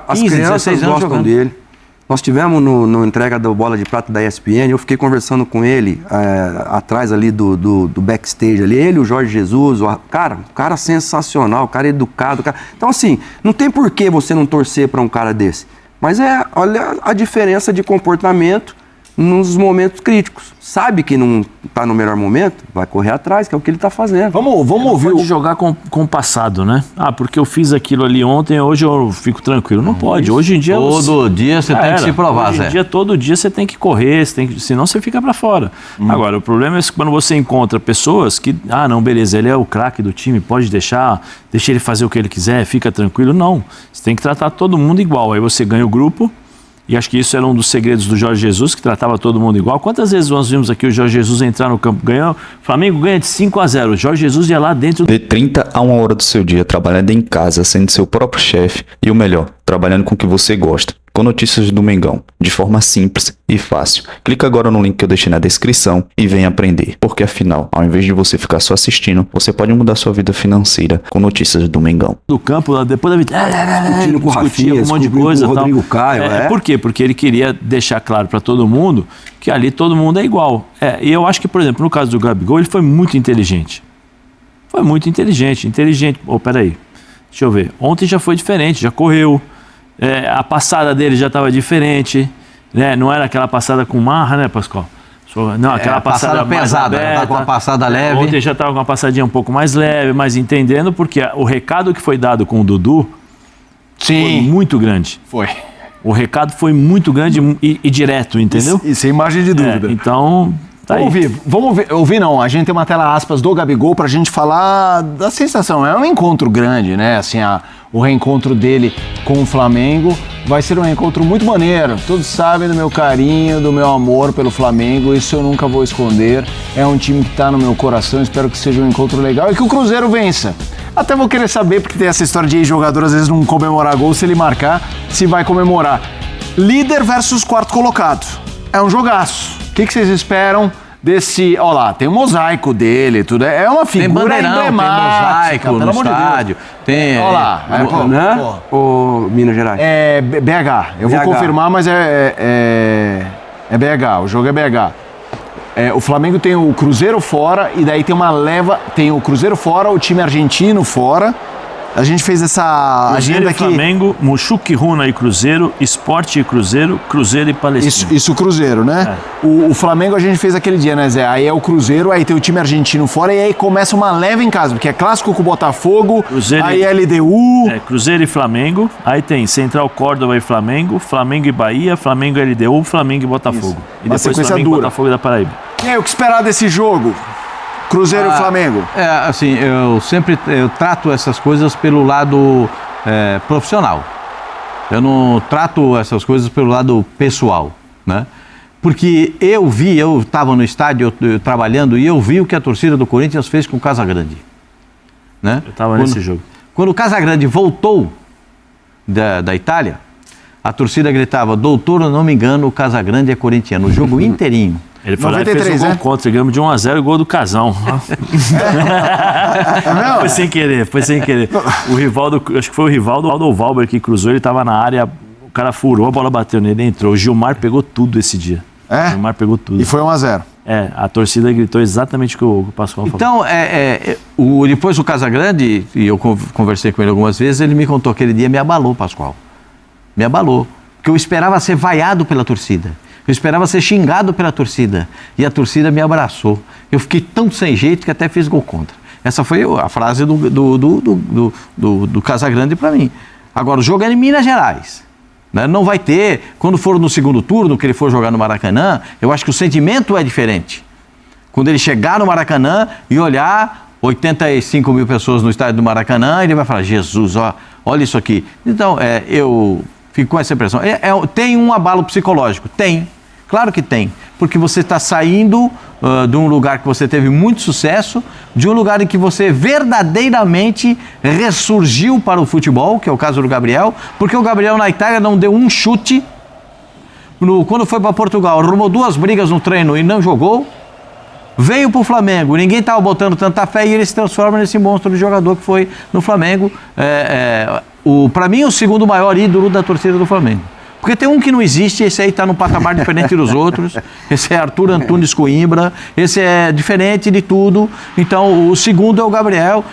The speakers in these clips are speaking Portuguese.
as 15, crianças 16 anos gostam jogando. dele. Nós tivemos no entrega da Bola de Prata da ESPN, eu fiquei conversando com ele atrás ali do backstage ali, ele, o Jorge Jesus, cara sensacional, o cara educado. Então assim, não tem por que você não torcer para um cara desse. Mas olha a diferença de comportamento nos momentos críticos. Sabe que não está no melhor momento, vai correr atrás, que é o que ele está fazendo. Vamos ouvir. Pode jogar com o passado, né? Porque eu fiz aquilo ali ontem, hoje eu fico tranquilo. Não pode. Hoje em dia... Todo dia você tem que se provar, Hoje Zé. em dia, todo dia você tem que correr, senão você fica para fora. Agora, o problema é quando você encontra pessoas que... não, beleza, ele é o craque do time, pode deixa ele fazer o que ele quiser, fica tranquilo. Não, você tem que tratar todo mundo igual. Aí você ganha o grupo. E acho que isso era um dos segredos do Jorge Jesus, que tratava todo mundo igual. Quantas vezes nós vimos aqui o Jorge Jesus entrar no campo, o Flamengo ganha de 5-0, o Jorge Jesus ia lá dentro... De 30 a 1 hora do seu dia trabalhando em casa, sendo seu próprio chefe e o melhor, trabalhando com o que você gosta. Com notícias do Mengão, de forma simples e fácil. Clica agora no link que eu deixei na descrição e venha aprender. Porque afinal, ao invés de você ficar só assistindo, você pode mudar sua vida financeira com notícias do Mengão. Do campo, depois da vitória, Discutindo com o Rafinha, um monte de coisa. com o Rodrigo Caio. Por quê? Porque ele queria deixar claro para todo mundo que ali todo mundo é igual. E eu acho que, por exemplo, no caso do Gabigol, ele foi muito inteligente. Foi muito inteligente. Peraí, deixa eu ver. Ontem já foi diferente, já correu. A passada dele já estava diferente, né? Não era aquela passada com marra, né, Pascoal? Não, aquela passada pesada, aberta, tá com uma passada leve. Ontem já estava com uma passadinha um pouco mais leve, mas entendendo porque o recado que foi dado com o Dudu foi muito grande. Foi. O recado foi muito grande e direto, entendeu? E sem margem de dúvida. Então... Vamos ouvir não, a gente tem uma tela aspas do Gabigol pra gente falar da sensação, é um encontro grande, né, assim, o reencontro dele com o Flamengo vai ser um reencontro muito maneiro, todos sabem do meu carinho, do meu amor pelo Flamengo, isso eu nunca vou esconder, é um time que tá no meu coração, espero que seja um encontro legal e que o Cruzeiro vença. Até vou querer saber, porque tem essa história de ex-jogador às vezes não comemorar gol, se ele marcar, se vai comemorar. Líder versus quarto colocado, é um jogaço. O que vocês esperam desse... Olha lá, tem um mosaico dele, tudo. É uma figura emblemática. Tem mosaico no estádio. Tem... Olha lá. Ô, Minas Gerais. É BH. Eu vou confirmar, mas é BH. O jogo é BH. O Flamengo tem o Cruzeiro fora e daí tem uma leva... Tem o Cruzeiro fora, o time argentino fora. A gente fez essa agenda aqui. Flamengo, Muxuque, Runa e Cruzeiro, Sport e Cruzeiro, Cruzeiro e Palestina. Isso Cruzeiro, né? O Flamengo a gente fez aquele dia, né, Zé? Aí é o Cruzeiro, aí tem o time argentino fora e aí começa uma leva em casa, porque é clássico com o Botafogo, Cruzeiro aí LDU... Cruzeiro e Flamengo, aí tem Central Córdoba e Flamengo, Flamengo e Bahia, Flamengo e LDU, Flamengo e Botafogo. Isso. E depois Flamengo e Botafogo da Paraíba. E aí, o que esperar desse jogo? Cruzeiro e Flamengo? Assim, eu trato essas coisas pelo lado profissional. Eu não trato essas coisas pelo lado pessoal, né? Porque eu estava no estádio eu trabalhando e eu vi o que a torcida do Corinthians fez com o Casagrande, né? Eu estava nesse jogo. Quando o Casagrande voltou da Itália, a torcida gritava: doutor, eu não me engano, o Casagrande é corintiano, o jogo inteirinho. Ele foi 93, lá e fez um gol contra, ganhamos de 1-0 o gol do Casão. Foi sem querer. O Rivaldo, acho que foi o Rivaldo ou o Valber que cruzou, ele estava na área, o cara furou, a bola bateu nele, entrou. O Gilmar pegou tudo esse dia. O Gilmar pegou tudo. E foi 1-0. A torcida gritou exatamente o que o Pascoal falou. Então, depois do Casagrande, e eu conversei com ele algumas vezes, ele me contou que aquele dia me abalou, Pascoal. Me abalou. Porque eu esperava ser vaiado pela torcida. Eu esperava ser xingado pela torcida. E a torcida me abraçou. Eu fiquei tão sem jeito que até fiz gol contra. Essa foi a frase do Casagrande para mim. Agora, o jogo é em Minas Gerais. Né? Não vai ter... Quando for no segundo turno, que ele for jogar no Maracanã, eu acho que o sentimento é diferente. Quando ele chegar no Maracanã e olhar 85 mil pessoas no estádio do Maracanã, ele vai falar: Jesus, olha isso aqui. Então, eu fico com essa impressão. Tem um abalo psicológico? Tem. Claro que tem, porque você está saindo de um lugar que você teve muito sucesso, de um lugar em que você verdadeiramente ressurgiu para o futebol, que é o caso do Gabriel, porque o Gabriel na Itália não deu um chute, quando foi para Portugal, arrumou 2 brigas no treino e não jogou, veio para o Flamengo, ninguém estava botando tanta fé e ele se transforma nesse monstro de jogador que foi no Flamengo. para mim, o segundo maior ídolo da torcida do Flamengo. Porque tem um que não existe, esse aí está num patamar diferente dos outros. Esse é Arthur Antunes Coimbra, esse é diferente de tudo. Então, o segundo é o Gabriel.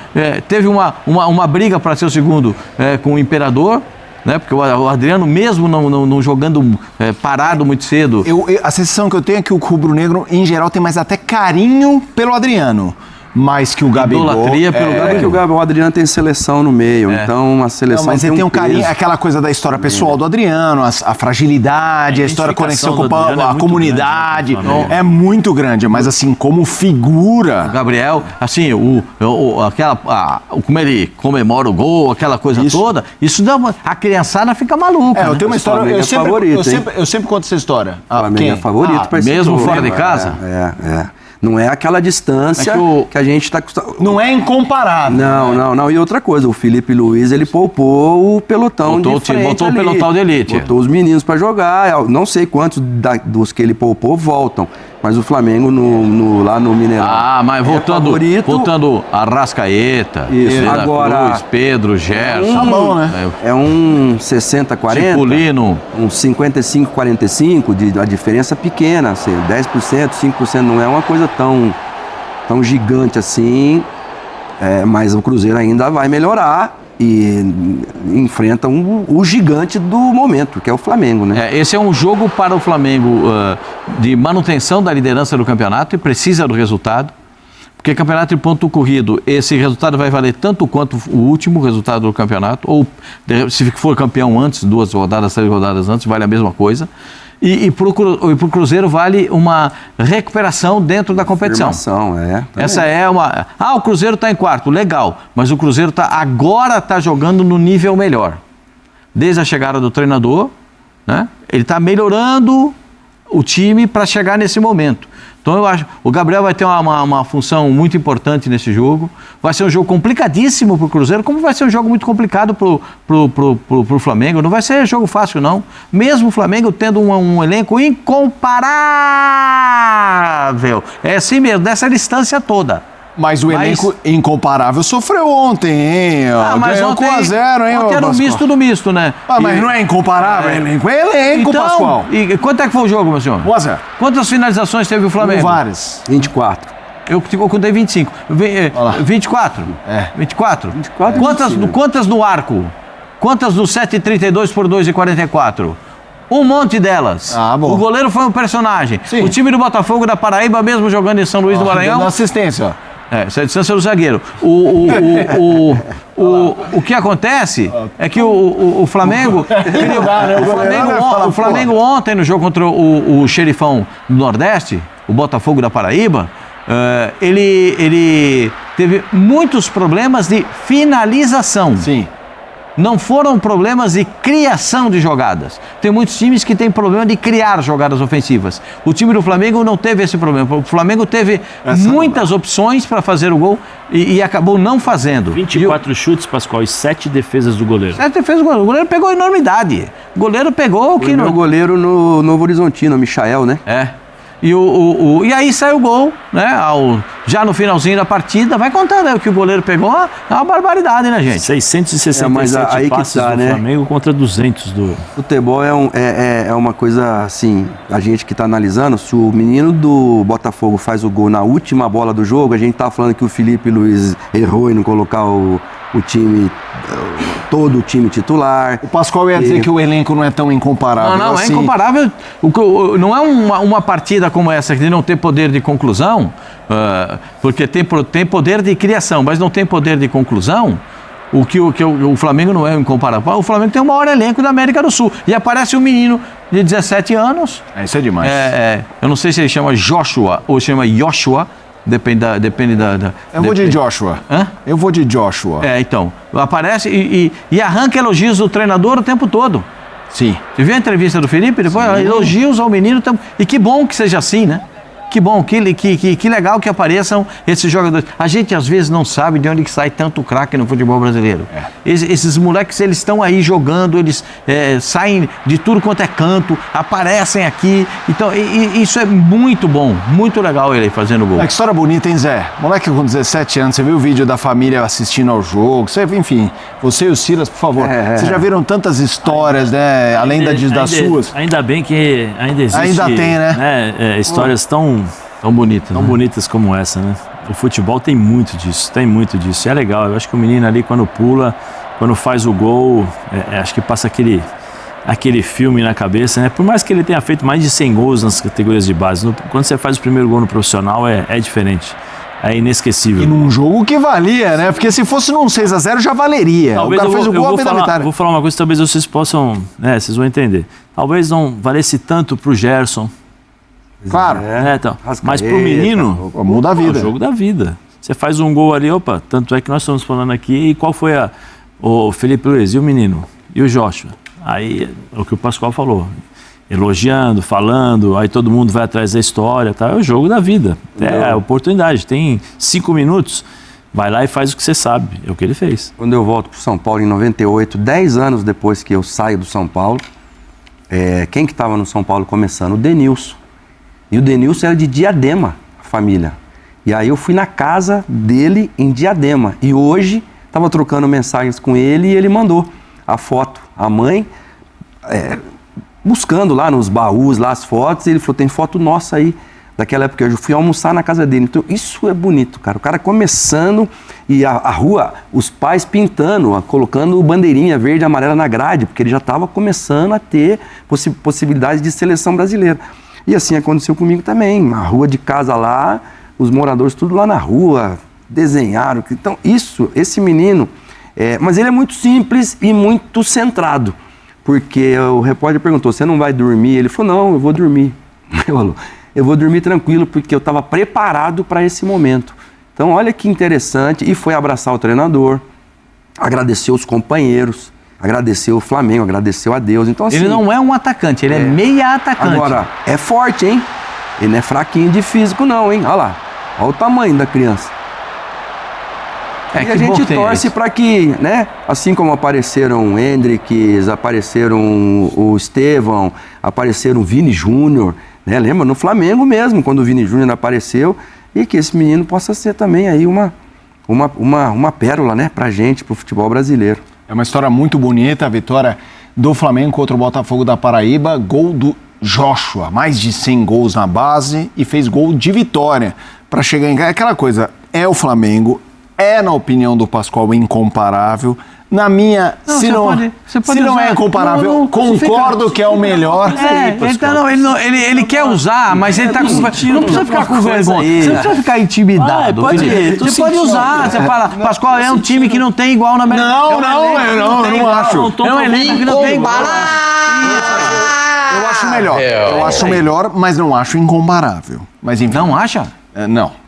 Teve uma briga para ser o segundo com o Imperador, né? Porque o Adriano, mesmo não jogando parado muito cedo... A sensação que eu tenho é que o rubro-negro, em geral, tem mais até carinho pelo Adriano. Mais que o Gabigol. Idolatria pelo Gabigol. Que o Adriano tem seleção no meio, então a seleção mas ele tem um carinho, peso. aquela coisa da história pessoal do Adriano, a fragilidade, a história, a conexão com a comunidade, é muito grande, mas assim, como figura... O Gabriel, assim, como ele comemora o gol, aquela coisa toda, isso dá a criançada fica maluca. Eu tenho uma história, eu sempre conto essa história. O Flamengo é favorito para esse mesmo jogo, fora de casa? Não é aquela distância que a gente está acostumado. Não é incomparável. Não. E outra coisa, o Felipe Luiz, ele poupou o pelotão de frente botou ali. o pelotão de elite. Botou os meninos para jogar. Eu não sei quantos dos que ele poupou voltam. Mas o Flamengo lá no Mineirão. Mas voltando a Arrascaeta, agora Cruz, Pedro, Gerson. Tá bom, né? É um 60-40. Cipulino. Um 55-45, a diferença pequena, assim, 10%, 5% não é uma coisa tão gigante assim, mas o Cruzeiro ainda vai melhorar e enfrenta o gigante do momento, que é o Flamengo, né? Esse é um jogo para o Flamengo de manutenção da liderança do campeonato e precisa do resultado, porque campeonato de ponto corrido, esse resultado vai valer tanto quanto o último resultado do campeonato, ou se for campeão antes, 2 rodadas, 3 rodadas antes, vale a mesma coisa. E para o Cruzeiro vale uma recuperação dentro da competição. Essa é uma... o Cruzeiro está em quarto, legal. Mas o Cruzeiro agora está jogando no nível melhor. Desde a chegada do treinador, né? Ele está melhorando o time para chegar nesse momento. Então eu acho o Gabriel vai ter uma função muito importante nesse jogo. Vai ser um jogo complicadíssimo para o Cruzeiro, como vai ser um jogo muito complicado para o Flamengo. Não vai ser jogo fácil, não. Mesmo o Flamengo tendo um elenco incomparável. É assim mesmo, dessa distância toda. Mas o elenco incomparável sofreu ontem, hein? Mas ganhou ontem, 1-0, hein? Ontem era um misto do misto, né? Mas não é incomparável, elenco. É elenco, então, Pascoal. E quanto é que foi o jogo, meu senhor? 1-0. Quantas finalizações teve o Flamengo? Várias. 24. Eu contei 25. 24? 24? Quantas no arco? Quantas no 7,32 por 2,44? Um monte delas. Bom. O goleiro foi um personagem. Sim. O time do Botafogo da Paraíba, mesmo jogando em São Luís do Maranhão... Dando assistência, ó. Essa é a distância do zagueiro. O que acontece é que o Flamengo... O Flamengo ontem, no jogo contra o Xerifão do Nordeste, o Botafogo da Paraíba, ele teve muitos problemas de finalização. Sim. Não foram problemas de criação de jogadas. Tem muitos times que têm problema de criar jogadas ofensivas. O time do Flamengo não teve esse problema. O Flamengo teve muitas opções para fazer o gol e acabou não fazendo. 24 chutes, Pascoal, e 7 defesas do goleiro. 7 defesas do goleiro. O goleiro pegou enormidade. O goleiro pegou... O meu goleiro no Novo Horizontino, o Michael, né? E aí sai o gol, né? Já no finalzinho da partida, vai contando aí o que o goleiro pegou, é uma barbaridade, né, gente? 667 passes do Flamengo contra 200 do... Futebol é uma coisa assim, a gente que está analisando, se o menino do Botafogo faz o gol na última bola do jogo, a gente tá falando que o Felipe Luiz errou em não colocar o time, todo o time titular. O Pascoal ia dizer que o elenco não é tão incomparável. Não, assim. É incomparável. Não é uma partida como essa de não ter poder de conclusão, porque tem poder de criação, mas não tem poder de conclusão. O Flamengo não é incomparável. O Flamengo tem o maior elenco da América do Sul. E aparece um menino de 17 anos. Isso é demais. Eu não sei se ele chama Joshua ou chama Joshua. Depende da... Eu vou de Joshua. Hã? Eu vou de Joshua. Então. Aparece e arranca elogios do treinador o tempo todo. Sim. Você viu a entrevista do Felipe? Depois elogios ao menino. E que bom que seja assim, né? Que bom, que legal que apareçam esses jogadores. A gente às vezes não sabe de onde que sai tanto craque no futebol brasileiro. Esses moleques, eles estão aí jogando, eles saem de tudo quanto é canto, aparecem aqui. Então, isso é muito bom, muito legal ele aí fazendo gol. Que história bonita, hein, Zé? Moleque com 17 anos, você viu o vídeo da família assistindo ao jogo, enfim, você e o Silas, por favor, vocês já viram tantas histórias, né, além das suas? Ainda bem que ainda existe... Ainda tem, né? Histórias tão bonitas como essa, né? O futebol tem muito disso. E é legal, eu acho que o menino ali quando pula, quando faz o gol, acho que passa aquele filme na cabeça, né? Por mais que ele tenha feito mais de 100 gols nas categorias de base, quando você faz o primeiro gol no profissional é diferente. É inesquecível. E num jogo que valia, né? Porque se fosse num 6-0 já valeria. Talvez o cara fez o gol da vitória. Vou falar uma coisa que talvez vocês possam, né? Vocês vão entender. Talvez não valesse tanto pro Gerson. Claro. Então, mas pro menino, muda a vida. É o jogo da vida. Você faz um gol ali, tanto é que nós estamos falando aqui, e qual foi o Felipe Luiz, e o menino, e o Joshua. Aí, é o que o Pascoal falou, elogiando, falando, aí todo mundo vai atrás da história, tá? É o jogo da vida, é a oportunidade, tem 5 minutos, vai lá e faz o que você sabe, é o que ele fez. Quando eu volto pro São Paulo em 98, 10 anos depois que eu saio do São Paulo, quem que estava no São Paulo começando? O Denilson. E o Denilson era de Diadema, a família. E aí eu fui na casa dele em Diadema. E hoje, estava trocando mensagens com ele e ele mandou a foto. A mãe, buscando lá nos baús, lá as fotos, e ele falou, tem foto nossa aí, daquela época. Eu fui almoçar na casa dele. Então, isso é bonito, cara. O cara começando e a rua, os pais pintando, colocando bandeirinha verde e amarela na grade, porque ele já estava começando a ter possibilidades de seleção brasileira. E assim aconteceu comigo também. A rua de casa lá, os moradores tudo lá na rua, desenharam. Então, esse menino... mas ele é muito simples e muito centrado. Porque o repórter perguntou, você não vai dormir? Ele falou, não, eu vou dormir. Eu vou dormir tranquilo, porque eu estava preparado para esse momento. Então, olha que interessante. E foi abraçar o treinador, agradeceu os companheiros, agradeceu o Flamengo, agradeceu a Deus. Então, assim, ele não é um atacante, ele é meia atacante. Agora, é forte, hein? Ele não é fraquinho de físico, não, hein? Olha lá, olha o tamanho da criança. E a gente torce para que, né? Assim como apareceram o Hendrick, apareceram o Estevão, apareceram o Vini Júnior, né? Lembra? No Flamengo mesmo, quando o Vini Júnior apareceu, e que esse menino possa ser também aí uma pérola, né? Pra gente, pro futebol brasileiro. É uma história muito bonita, a vitória do Flamengo contra o Botafogo da Paraíba, gol do Joshua, mais de 100 gols na base e fez gol de vitória para chegar em casa. Aquela coisa, é o Flamengo, na opinião do Pascoal, incomparável. Na minha, se não é incomparável, concordo que é o melhor. Ele quer usar, mas ele tá com... Não precisa ficar com vergonha. Você não precisa ficar intimidado. Você pode usar. Você fala, Pascoal, é um time que não tem igual na América. Eu não acho. É um elenco que não tem igual. Eu acho melhor. Eu acho melhor, mas não acho incomparável. Mas enfim. Não acha? Não.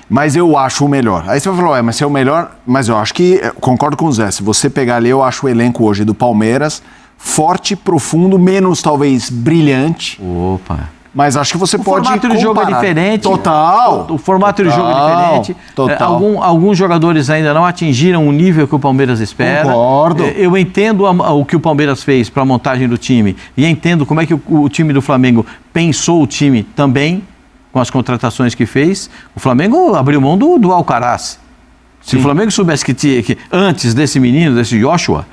Mas eu acho o melhor. Aí você vai falar, mas se é o melhor... Mas eu acho que, concordo com o Zé, se você pegar ali, eu acho o elenco hoje do Palmeiras forte, profundo, menos talvez brilhante. Opa! Mas acho que você pode comparar. O formato de jogo é diferente. Total. O formato de jogo é diferente. Total. Alguns jogadores ainda não atingiram o nível que o Palmeiras espera. Concordo. Eu entendo o que o Palmeiras fez para a montagem do time e entendo como é que o time do Flamengo pensou o time também, com as contratações que fez. O Flamengo abriu mão do Alcaraz. Se o Flamengo soubesse que antes desse menino, desse Joshua,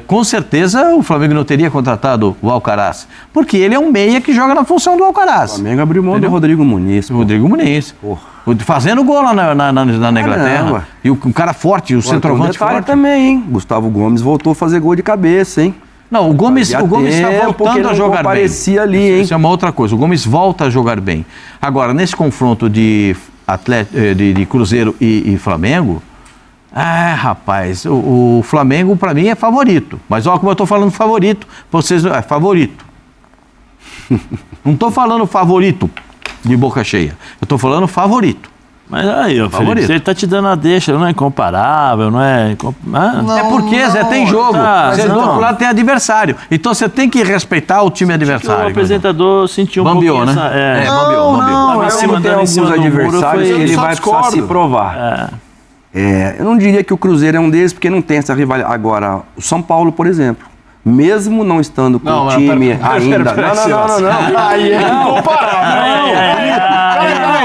com certeza o Flamengo não teria contratado o Alcaraz. Porque ele é um meia que joga na função do Alcaraz. O Flamengo abriu mão do Rodrigo Muniz. Rodrigo Muniz. Fazendo gol lá na Inglaterra. E um cara forte, o centroavante forte. Também, hein? Gustavo Gomes voltou a fazer gol de cabeça, hein? Não, o Gomes está voltando a jogar bem. Ali, hein? Isso é uma outra coisa. O Gomes volta a jogar bem. Agora, nesse confronto de Cruzeiro e Flamengo, rapaz, o Flamengo para mim é favorito. Mas olha como eu estou falando favorito. Vocês, favorito. Não estou falando favorito de boca cheia. Eu estou falando favorito. Mas aí, ó, Felipe, ele tá te dando a deixa, não é incomparável, não é... É porque, Zé, tem jogo. Você do outro lado tem adversário. Então você tem que respeitar o time adversário. O apresentador sentiu um Bambiou, pouquinho né? essa... Bambiou. Tava em cima, tem dando em cima alguns do muro, adversários foi- que ele só vai precisar discordo. se provar. Eu não diria que o Cruzeiro é um deles, porque não tem essa rivalidade. Agora, o São Paulo, por exemplo, mesmo não estando com o time ainda... Não. Aí é incomparável.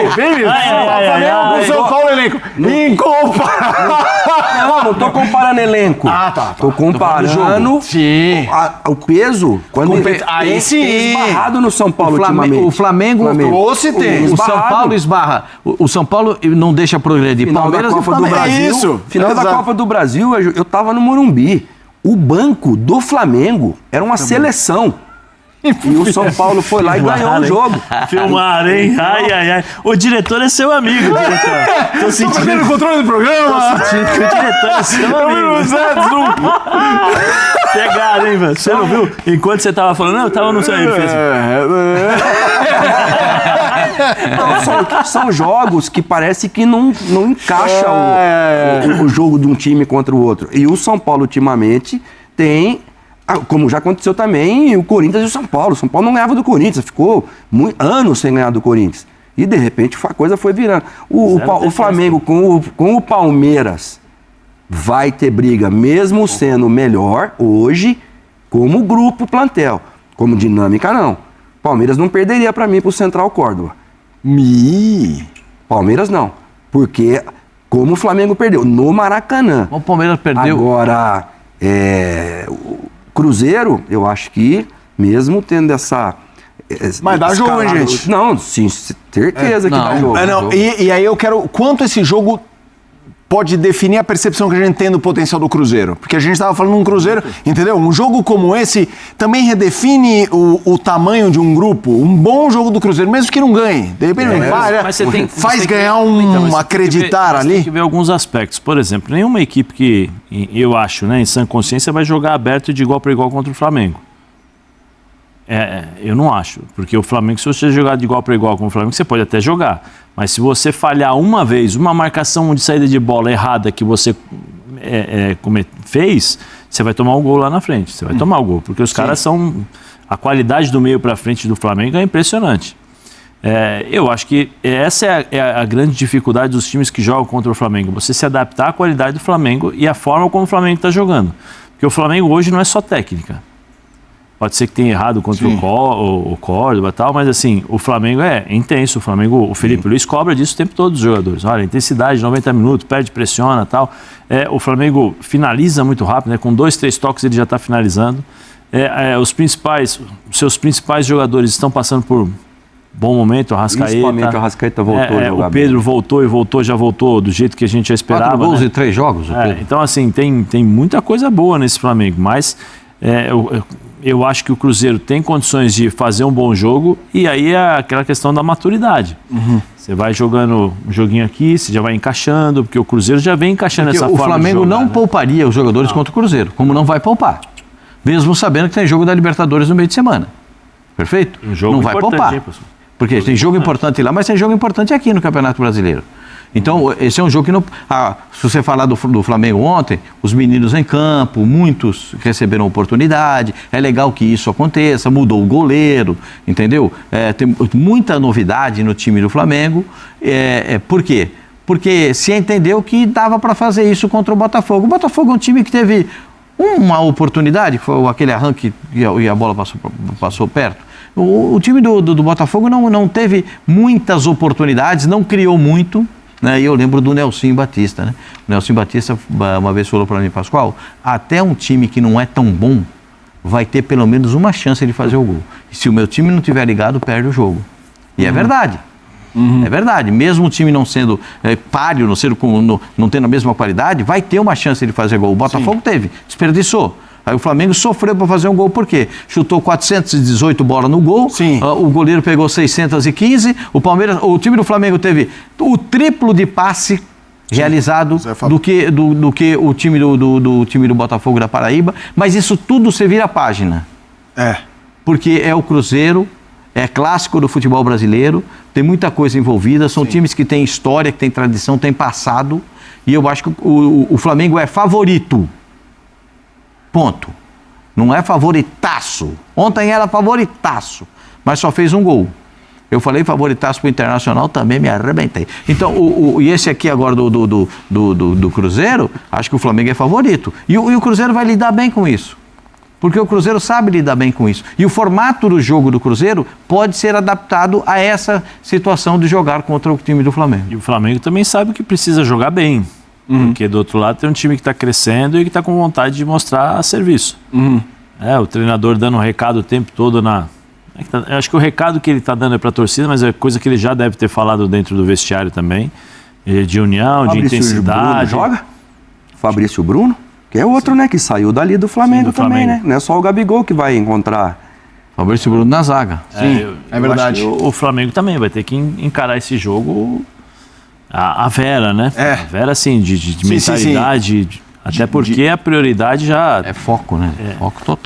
Flamengo com São Paulo elenco. Incomparável. Não tô comparando elenco. Tá. Tô comparando Sim. o peso. Quando Aí tem sim. esbarrado no São Paulo ultimamente. O Flamengo, Ou se tem. o São Esbarrado. Paulo esbarra. O São Paulo não deixa progredir. Final da Palmeiras e Copa do Flamengo. Brasil. Isso. Final da Exato. Copa do Brasil, eu tava no Morumbi. O banco do Flamengo era uma seleção. E o São Paulo foi lá e ganhou o jogo. Filmaram, hein? Ai. O diretor é seu amigo, diretor. Tô sentindo Perdendo o controle do programa. que o diretor é seu amigo. Pegaram, hein, velho? Você não viu? Enquanto você tava falando, não, eu tava no seu... Ele fez assim. São jogos que parece que não encaixa o jogo de um time contra o outro. E o São Paulo, ultimamente, tem... Como já aconteceu também, o Corinthians e o São Paulo. O São Paulo não ganhava do Corinthians, ficou anos sem ganhar do Corinthians. E, de repente, a coisa foi virando. O Flamengo com o Palmeiras vai ter briga, mesmo sendo melhor hoje, como grupo plantel. Como dinâmica, não. Palmeiras não perderia para mim pro Central Córdoba. Palmeiras não. Porque, como o Flamengo perdeu, no Maracanã. O Palmeiras perdeu. Agora, o Cruzeiro, eu acho que, mesmo tendo essa... Mas dá jogo, hein, gente? Não, sim, certeza que dá jogo. E aí eu quero... Quanto esse jogo pode definir a percepção que a gente tem do potencial do Cruzeiro? Porque a gente estava falando de um Cruzeiro, entendeu? Um jogo como esse também redefine o tamanho de um grupo. Um bom jogo do Cruzeiro, mesmo que não ganhe. De repente não vai, Mas você tem, faz você ganhar então, mas você tem que acreditar ver, ali. Tem que ver alguns aspectos. Por exemplo, nenhuma equipe que, eu acho, né, em sã consciência, vai jogar aberto de igual para igual contra o Flamengo. Eu não acho. Porque o Flamengo, se você jogar de igual para igual com o Flamengo, você pode até jogar. Mas se você falhar uma vez, uma marcação de saída de bola errada que você fez, você vai tomar um gol lá na frente. Você vai tomar o gol. Porque os caras são... A qualidade do meio para frente do Flamengo é impressionante. Eu acho que essa é a grande dificuldade dos times que jogam contra o Flamengo. Você se adaptar à qualidade do Flamengo e à forma como o Flamengo está jogando. Porque o Flamengo hoje não é só técnica. Pode ser que tenha errado contra o Córdoba e tal, mas assim, o Flamengo é intenso. O Felipe Luiz cobra disso o tempo todo dos jogadores. Olha, intensidade, 90 minutos, perde, pressiona e tal. O Flamengo finaliza muito rápido, né? Com 2, 3 toques ele já está finalizando. Seus principais jogadores estão passando por bom momento, o Arrascaeta. Principalmente o Arrascaeta voltou a jogar o Pedro bem. já voltou do jeito que a gente já esperava. 4 gols né? e 3 jogos. Então, assim, tem muita coisa boa nesse Flamengo, mas eu acho que o Cruzeiro tem condições de fazer um bom jogo e aí é aquela questão da maturidade. Você vai jogando um joguinho aqui, você já vai encaixando, porque o Cruzeiro já vem encaixando Porque essa o forma Flamengo de jogar, não né? pouparia os jogadores contra o Cruzeiro, como não vai poupar. Mesmo sabendo que tem jogo da Libertadores no meio de semana. Perfeito? Um jogo não vai importante, poupar. hein, professor? Porque tem jogo importante lá, mas tem jogo importante aqui no Campeonato Brasileiro. Então, esse é um jogo que não... se você falar do Flamengo ontem, os meninos em campo, muitos receberam oportunidade, é legal que isso aconteça, mudou o goleiro, entendeu? Tem muita novidade no time do Flamengo. Por quê? Porque se entendeu que dava para fazer isso contra o Botafogo. O Botafogo é um time que teve uma oportunidade, que foi aquele arranque e a bola passou perto. O time do Botafogo não teve muitas oportunidades, não criou muito. Né? E eu lembro do Nelson Batista, né? O Nelson Batista uma vez falou para mim, Pascoal, até um time que não é tão bom vai ter pelo menos uma chance de fazer o gol. E se o meu time não tiver ligado, perde o jogo. E é verdade. É verdade. Mesmo o time não sendo páreo, não tendo a mesma qualidade, vai ter uma chance de fazer gol. O Botafogo teve, desperdiçou. Aí o Flamengo sofreu para fazer um gol, por quê? Chutou 418 bolas no gol, o goleiro pegou 615, o time do Flamengo teve o triplo de passe realizado do que o time do Botafogo da Paraíba, mas isso tudo você vira a página. Porque é o Cruzeiro, É clássico do futebol brasileiro, tem muita coisa envolvida, são times que têm história, que têm tradição, têm passado, e eu acho que o Flamengo é favorito. Ponto. Não é favoritaço. Ontem era favoritaço, mas só fez um gol. Eu falei favoritaço pro Internacional, também me arrebentei. Então, e esse aqui agora do Cruzeiro, acho que o Flamengo é favorito. E o Cruzeiro vai lidar bem com isso. Porque o Cruzeiro sabe lidar bem com isso. E o formato do jogo do Cruzeiro pode ser adaptado a essa situação de jogar contra o time do Flamengo. E o Flamengo também sabe que precisa jogar bem. Porque do outro lado tem um time que está crescendo e que está com vontade de mostrar serviço. O treinador dando um recado o tempo todo eu acho que o recado que ele está dando é para a torcida, mas é coisa que ele já deve ter falado dentro do vestiário também. De união, de intensidade. Bruno joga? Fabrício Bruno? Que é outro, né? Que saiu dali do Flamengo também, né? Não é só o Gabigol que vai encontrar. Fabrício Bruno na zaga. Sim, é verdade. O Flamengo também vai ter que encarar esse jogo a Vera, né? A Vera, assim, de mentalidade. Até porque a prioridade já... É foco, né? Foco total.